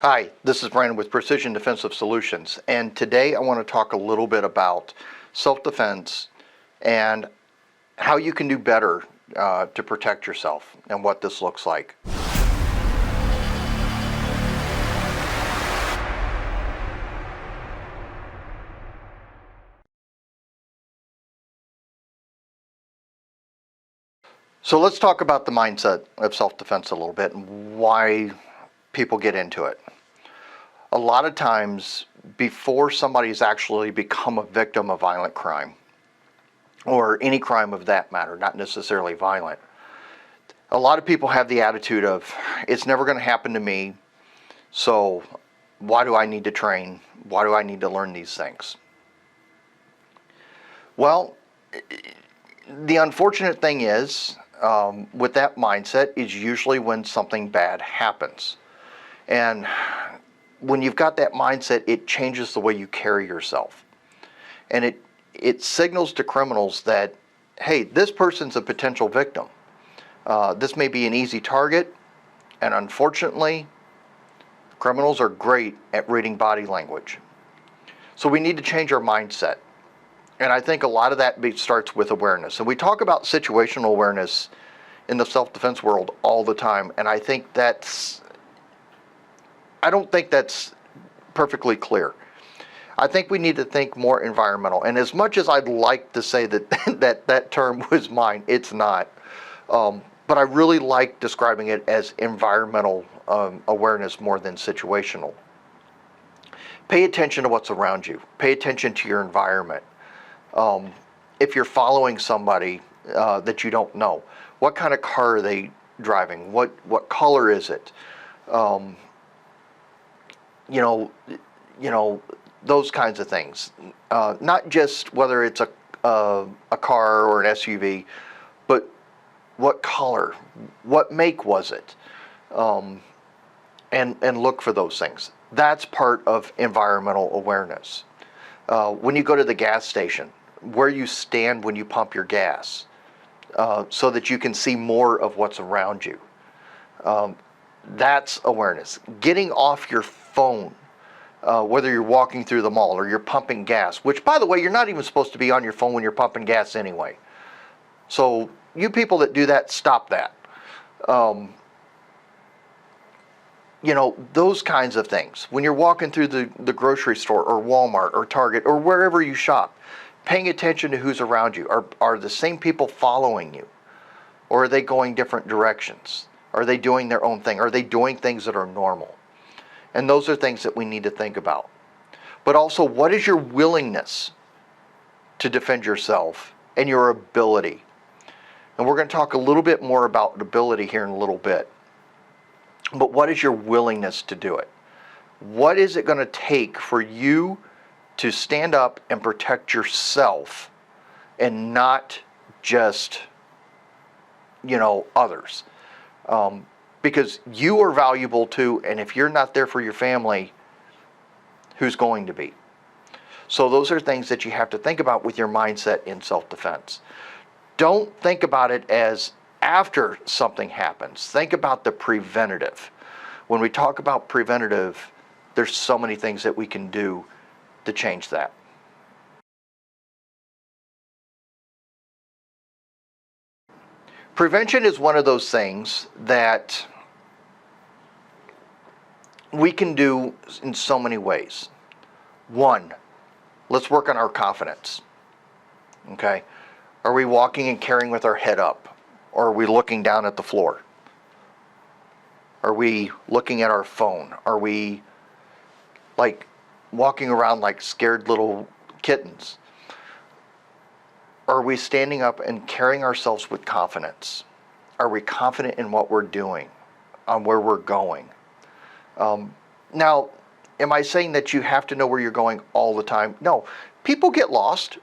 Hi, this is Brandon with Precision Defensive Solutions, and today I want to talk a little bit about self-defense and how you can do better to protect yourself and what this looks like. So let's talk about the mindset of self-defense a little bit and why people get into it. A lot of times, before somebody's actually become a victim of violent crime, or any crime of that matter, not necessarily violent, a lot of people have the attitude of, it's never going to happen to me, so why do I need to train? Why do I need to learn these things? Well, the unfortunate thing is, with that mindset, is usually when something bad happens. And when you've got that mindset, it changes the way you carry yourself. And it signals to criminals that, hey, this person's a potential victim. This may be an easy target, and unfortunately, criminals are great at reading body language. So we need to change our mindset. And I think a lot of that starts with awareness. And we talk about situational awareness in the self-defense world all the time, and I don't think that's perfectly clear. I think we need to think more environmental. And as much as I'd like to say that that term was mine, it's not. But I really like describing it as environmental awareness more than situational. Pay attention to what's around you. Pay attention to your environment. If you're following somebody that you don't know, what kind of car are they driving? What color is it? Those kinds of things. Not just whether it's a car or an SUV, but what color, what make was it, and look for those things. That's part of environmental awareness. When you go to the gas station, where you stand when you pump your gas, so that you can see more of what's around you. That's awareness. Getting off your phone, whether you're walking through the mall or you're pumping gas, which, by the way, you're not even supposed to be on your phone when you're pumping gas anyway. So you people that do that, stop that. Those kinds of things. When you're walking through the grocery store or Walmart or Target or wherever you shop, paying attention to who's around you. Are the same people following you? Or are they going different directions? Are they doing their own thing? Are they doing things that are normal? And those are things that we need to think about. But also, what is your willingness to defend yourself and your ability? And we're going to talk a little bit more about ability here in a little bit. But what is your willingness to do it? What is it going to take for you to stand up and protect yourself and not just, others? Because you are valuable too, and if you're not there for your family, who's going to be? So those are things that you have to think about with your mindset in self-defense. Don't think about it as after something happens. Think about the preventative. When we talk about preventative, there's so many things that we can do to change that. Prevention is one of those things that we can do in so many ways. One, let's work on our confidence. Okay? Are we walking and carrying with our head up? Or are we looking down at the floor? Are we looking at our phone? Are we walking around like scared little kittens? Are we standing up and carrying ourselves with confidence? Are we confident in what we're doing, on where we're going? Now, am I saying that you have to know where you're going all the time? No. People get lost.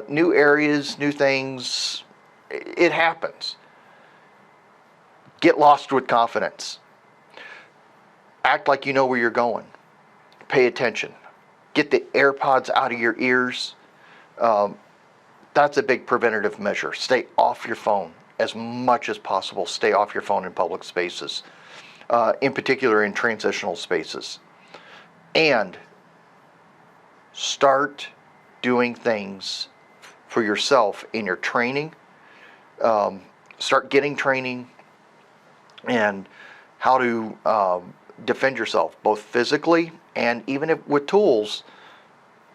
New areas, new things. It happens. Get lost with confidence. Act like you know where you're going. Pay attention. Get the AirPods out of your ears. That's a big preventative measure. Stay off your phone as much as possible. Stay off your phone in public spaces. in particular in transitional spaces. And start doing things for yourself in your training. Start getting training and how to defend yourself, both physically and even if with tools.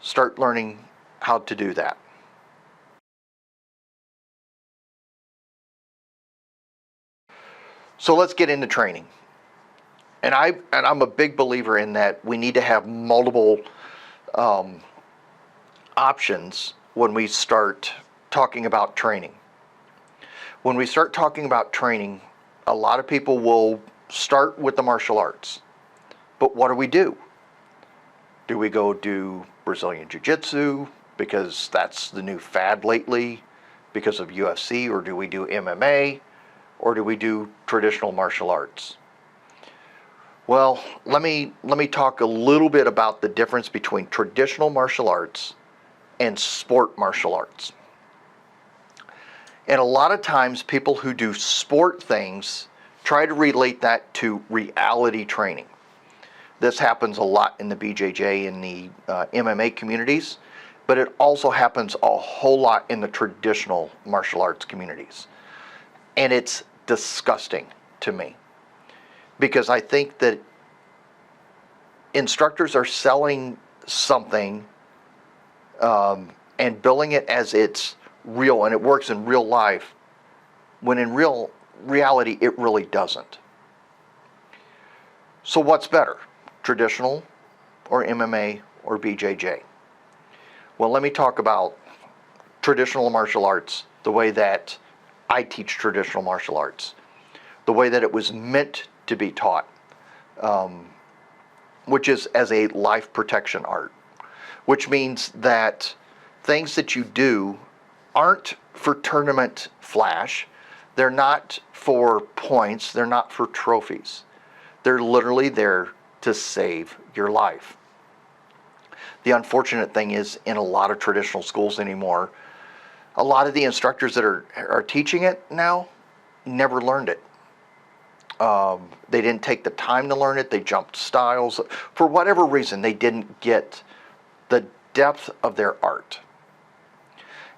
Start learning how to do that. So let's get into training. And I'm a big believer in that we need to have multiple options when we start talking about training. When we start talking about training, a lot of people will start with the martial arts. But what do? Do we go do Brazilian Jiu-Jitsu because that's the new fad lately because of UFC, or do we do MMA, or do we do traditional martial arts? Well, let me talk a little bit about the difference between traditional martial arts and sport martial arts. And a lot of times people who do sport things try to relate that to reality training. This happens a lot in the BJJ and the MMA communities, but it also happens a whole lot in the traditional martial arts communities. And it's disgusting to me, because I think that instructors are selling something and billing it as it's real and it works in real life, when in reality it really doesn't. So what's better, traditional or MMA or BJJ? Well, let me talk about traditional martial arts the way that I teach traditional martial arts, the way that it was meant to be taught, which is as a life protection art, which means that things that you do aren't for tournament flash. They're not for points. They're not for trophies. They're literally there to save your life. The unfortunate thing is, in a lot of traditional schools anymore, a lot of the instructors that are teaching it now never learned it. They didn't take the time to learn it. They jumped styles. For whatever reason, they didn't get the depth of their art.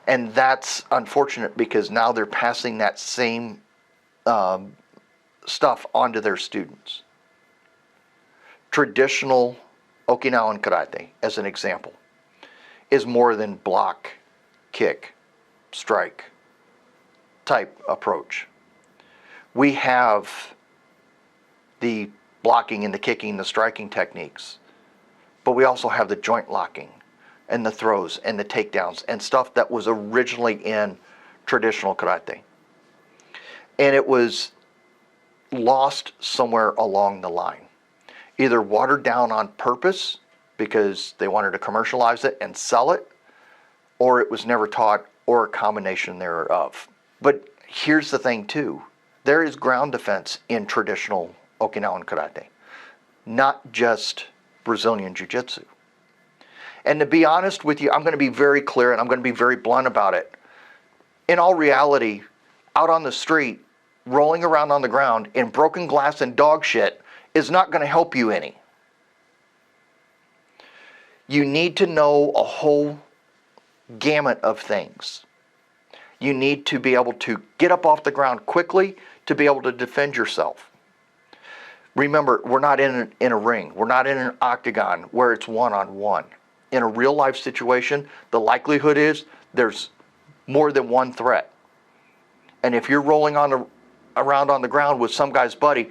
And that's unfortunate, because now they're passing that same stuff onto their students. Traditional Okinawan karate, as an example, is more than block, kick, strike type approach. We have the blocking and the kicking, the striking techniques, but we also have the joint locking and the throws and the takedowns and stuff that was originally in traditional karate. And it was lost somewhere along the line. Either watered down on purpose because they wanted to commercialize it and sell it, or it was never taught, or a combination thereof. But here's the thing too. There is ground defense in traditional Okinawan karate, not just Brazilian Jiu-Jitsu. And to be honest with you, I'm going to be very clear and I'm going to be very blunt about it. In all reality, out on the street, rolling around on the ground in broken glass and dog shit is not going to help you any. You need to know a whole gamut of things. You need to be able to get up off the ground quickly to be able to defend yourself. Remember, we're not in a ring. We're not in an octagon where it's one-on-one. In a real life situation, the likelihood is there's more than one threat. And if you're rolling around on the ground with some guy's buddy,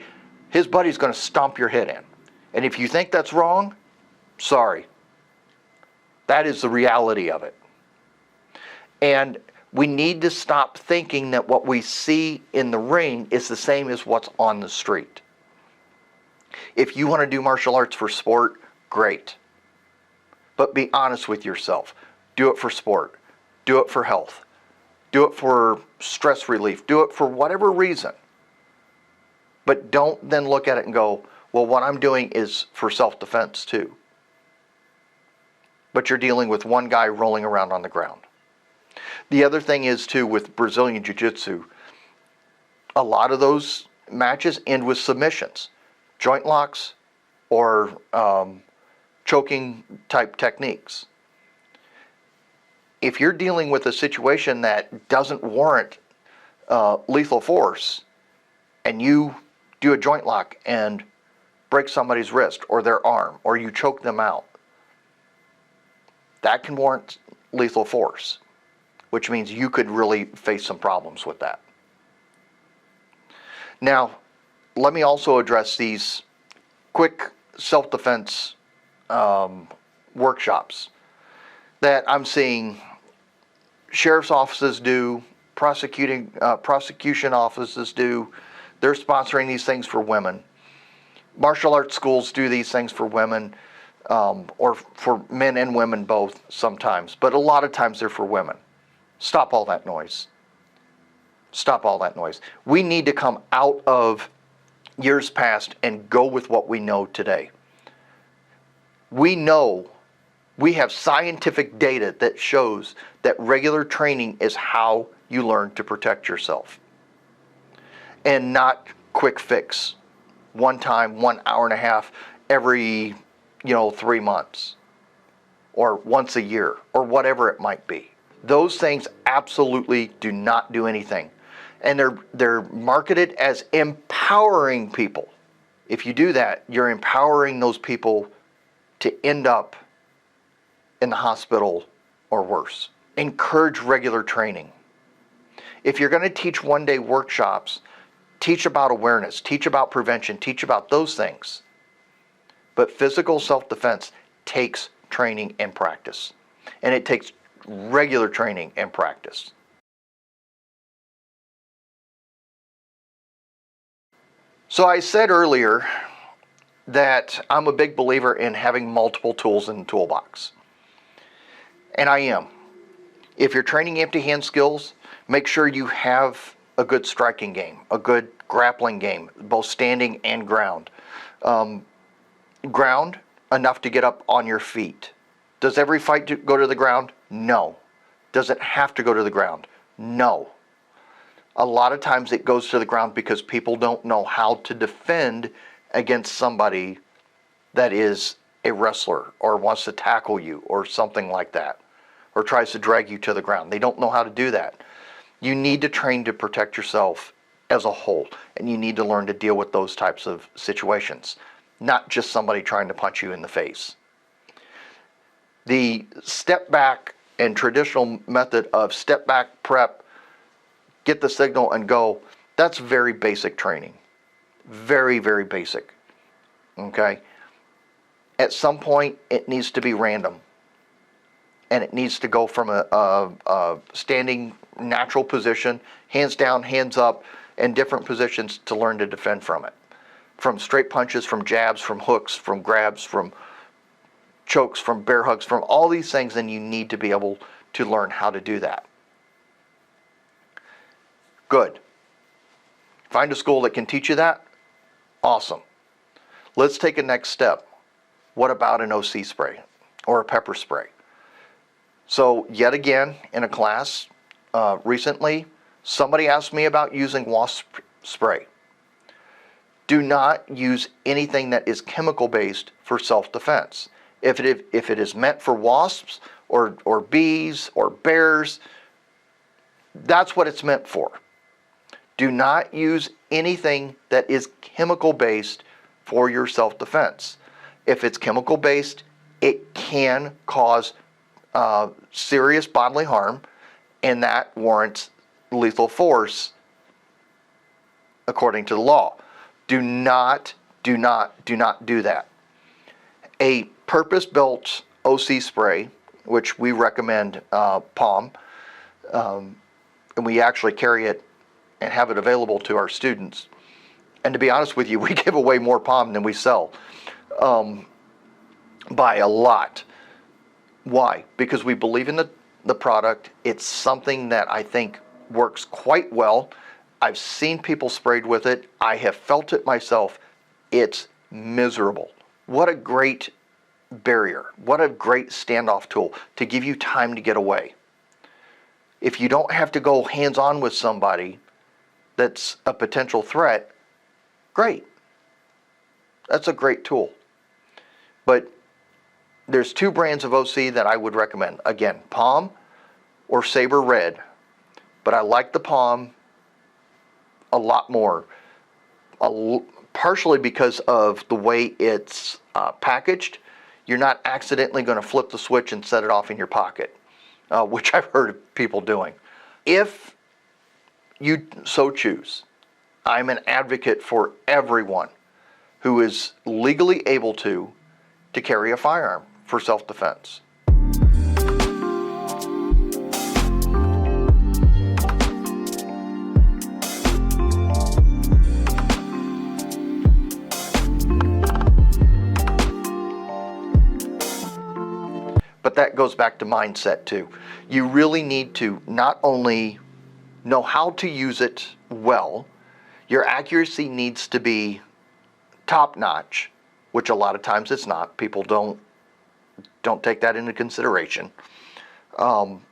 his buddy's going to stomp your head in. And if you think that's wrong, sorry. That is the reality of it. And we need to stop thinking that what we see in the ring is the same as what's on the street. If you want to do martial arts for sport, great. But be honest with yourself. Do it for sport. Do it for health. Do it for stress relief. Do it for whatever reason. But don't then look at it and go, well, what I'm doing is for self-defense too. But you're dealing with one guy rolling around on the ground. The other thing is too, with Brazilian Jiu-Jitsu, a lot of those matches end with submissions. joint locks or choking type techniques. If you're dealing with a situation that doesn't warrant lethal force, and you do a joint lock and break somebody's wrist or their arm, or you choke them out, that can warrant lethal force, which means you could really face some problems with that. Now, let me also address these quick self-defense workshops that I'm seeing sheriff's offices do, prosecution offices do. They're sponsoring these things for women. Martial arts schools do these things for women, or for men and women both sometimes, but a lot of times they're for women. Stop all that noise. Stop all that noise. We need to come out of years past and go with what we know today. We know, we have scientific data that shows that regular training is how you learn to protect yourself. And not quick fix. One time, 1 hour and a half every, 3 months. Or once a year, or whatever it might be. Those things absolutely do not do anything. And they're marketed as empowering people. If you do that, you're empowering those people to end up in the hospital or worse. Encourage regular training. If you're going to teach one-day workshops, teach about awareness, teach about prevention, teach about those things. But physical self-defense takes training and practice. And it takes regular training and practice. So I said earlier that I'm a big believer in having multiple tools in the toolbox. And I am. If you're training empty hand skills, make sure you have a good striking game, a good grappling game, both standing and ground. Ground, enough to get up on your feet. Does every fight go to the ground? No. Does it have to go to the ground? No. A lot of times it goes to the ground because people don't know how to defend against somebody that is a wrestler or wants to tackle you or something like that, or tries to drag you to the ground. They don't know how to do that. You need to train to protect yourself as a whole, and you need to learn to deal with those types of situations, not just somebody trying to punch you in the face. The step back and traditional method of step back, prep, get the signal and go, that's very basic training. Very, very basic. Okay? At some point, it needs to be random. And it needs to go from a standing natural position, hands down, hands up, and different positions to learn to defend from it. From straight punches, from jabs, from hooks, from grabs, from chokes, from bear hugs, from all these things, and you need to be able to learn how to do that. Good. Find a school that can teach you that. Awesome. Let's take a next step. What about an OC spray or a pepper spray? So yet again, in a class recently, somebody asked me about using wasp spray. Do not use anything that is chemical based for self-defense. If it is meant for wasps or bees or bears, that's what it's meant for. Do not use anything that is chemical based for your self-defense. If it's chemical based, it can cause serious bodily harm, and that warrants lethal force according to the law. Do not do that. A purpose-built OC spray, which we recommend POM, and we actually carry it and have it available to our students. And to be honest with you, we give away more POM than we sell by a lot. Why? Because we believe in the product. It's something that I think works quite well. I've seen people sprayed with it. I have felt it myself. It's miserable. What a great barrier. What a great standoff tool to give you time to get away. If you don't have to go hands-on with somebody that's a potential threat, great. That's a great tool. But there's two brands of OC that I would recommend. Again, Palm or Saber Red. But I like the Palm a lot more, partially because of the way it's packaged. You're not accidentally going to flip the switch and set it off in your pocket, which I've heard of people doing. If you so choose, I'm an advocate for everyone who is legally able to carry a firearm for self-defense. But that goes back to mindset too. You really need to not only know how to use it well, your accuracy needs to be top notch, which a lot of times it's not. People don't take that into consideration. And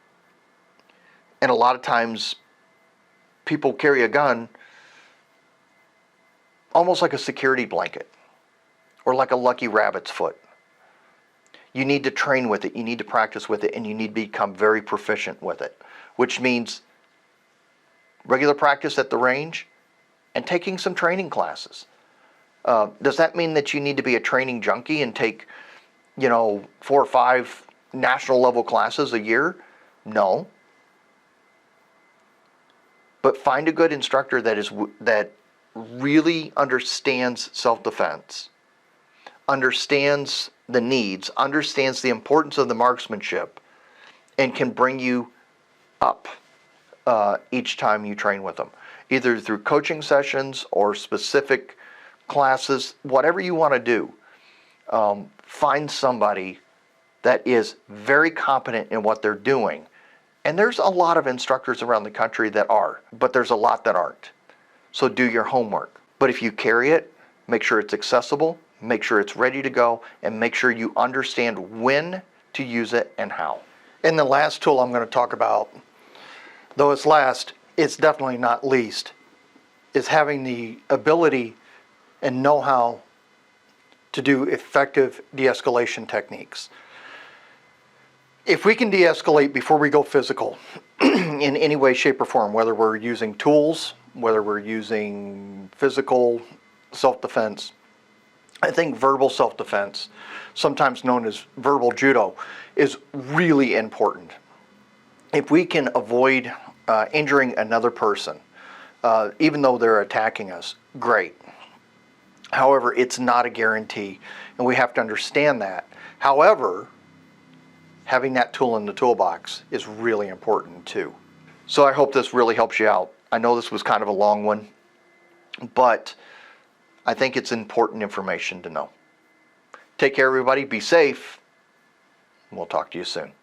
a lot of times people carry a gun almost like a security blanket or like a lucky rabbit's foot. You need to train with it, you need to practice with it, and you need to become very proficient with it, which means regular practice at the range and taking some training classes. Does that mean that you need to be a training junkie and take, 4 or 5 national level classes a year? No. But find a good instructor that really understands self-defense, understands the needs, understands the importance of the marksmanship, and can bring you up each time you train with them, either through coaching sessions or specific classes, whatever you want to do. Find somebody that is very competent in what they're doing. And there's a lot of instructors around the country that are, but there's a lot that aren't. So do your homework. But if you carry it, make sure it's accessible, make sure it's ready to go, and make sure you understand when to use it and how. And the last tool I'm going to talk about, though it's last, it's definitely not least, is having the ability and know-how to do effective de-escalation techniques. If we can de-escalate before we go physical in any way, shape, or form, whether we're using tools, whether we're using physical self-defense, I think verbal self-defense, sometimes known as verbal judo, is really important. If we can avoid injuring another person, even though they're attacking us, great. However, it's not a guarantee, and we have to understand that. However, having that tool in the toolbox is really important too. So I hope this really helps you out. I know this was kind of a long one, but I think it's important information to know. Take care, everybody. Be safe. We'll talk to you soon.